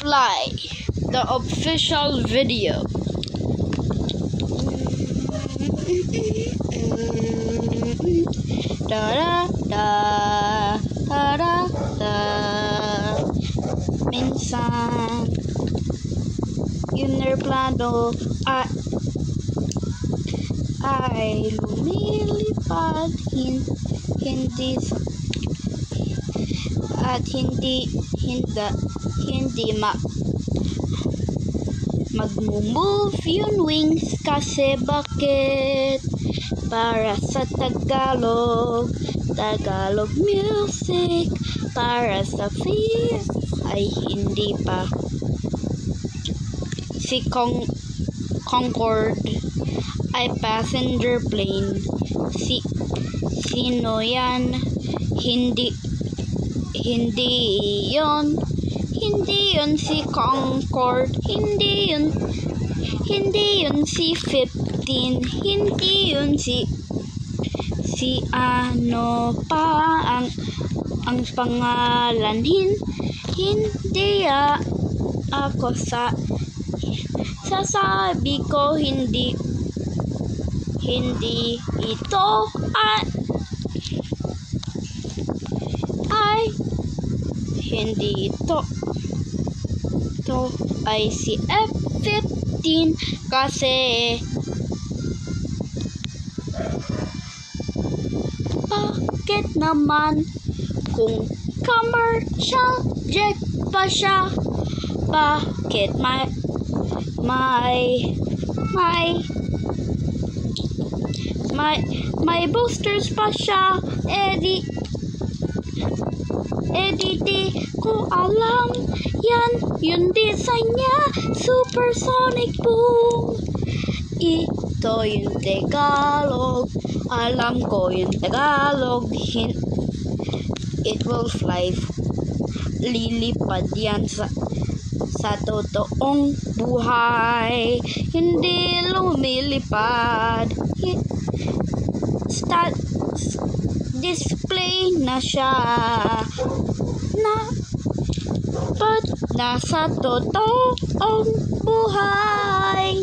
Fly, the official video. Da da da da da da. Minsan yung aeroplano ay lumilipad hindi magmo-move yung wings kasi bakit? Para sa Tagalog music, para sa fear ay hindi pa. Si Concorde ay passenger plane. Sino yan? Hindi yon si Concorde, hindi yun si 15, hindi yun si ano pa ang pangalan, hindi ako sasabi ko hindi ito ay hindi ito ay si F-15 kasi bakit naman kung commercial jet pa siya, bakit may boosters pa siya, di ko alam yan, yung design niya supersonic boom. Ito yung Tagalog, alam ko yung Tagalog, it will fly, lilipad yan sa totoong buhay, hindi lumilipad. Display na siya but nasa totoong buhay.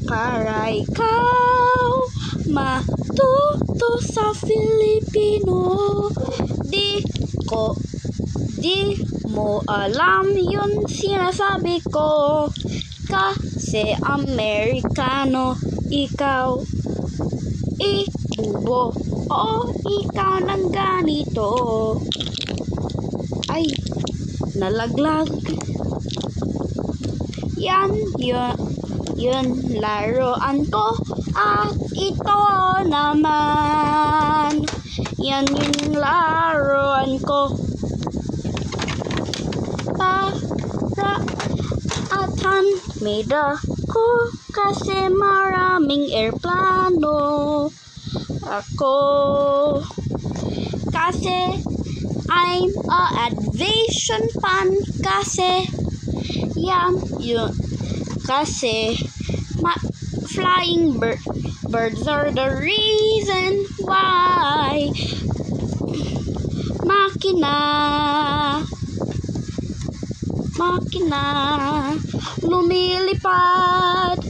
Para ikaw matuto sa Filipino, di mo alam yun sinasabi ko kasi Amerikano ikaw, bubo o ikaw ng ganito. Ay, nalaglag. Yan yun laruan ko at ito naman yan yung laruan ko para atan made ako kasi maraming airplano ako kasi I'm a aviation fan kasi yan yun kasi flying birds are the reason why makina lumilipad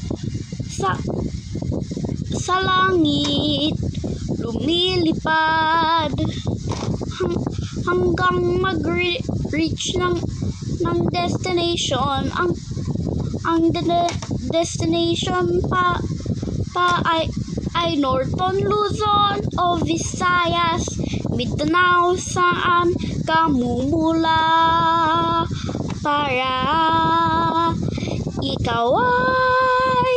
sa langit, lumilipad hanggang mag-reach ng destination. Ang destination pa ay Norton, Luzon o Visayas, Mindanao, saan ka mumula para ikaw ay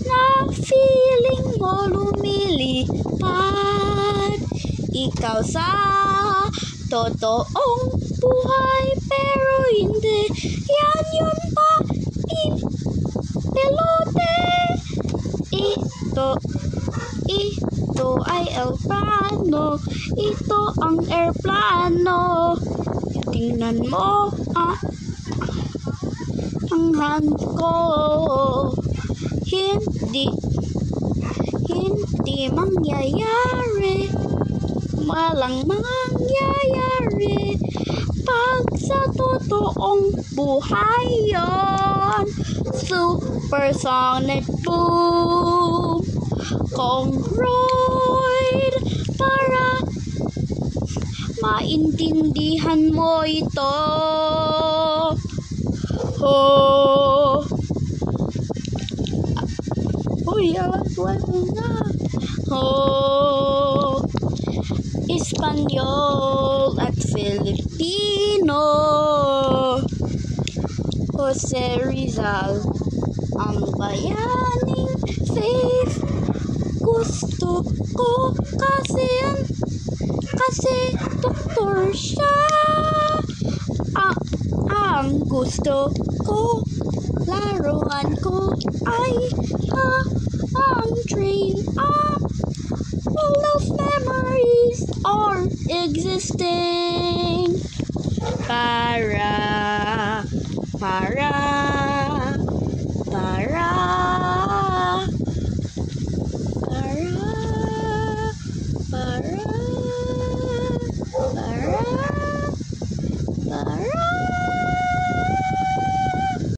na feeling mo lumilipad ikaw sa totoong buhay pero hindi yan yun pa pelote. Ito ay aeroplano, ito ang aeroplano. Tingnan mo ang hand ko, hindi mangyayari. walang mangyayari pag sa totoong buhay yon. Supersonic boom, Conroyd, para maintindihan mo ito. Oh, na. Oh, Espanyol at Filipino. Jose Rizal, ang bayaning faith. Gusto ko kasi doktor siya. Ang gusto ko, laruan ko ay ang train. All of memories are existing para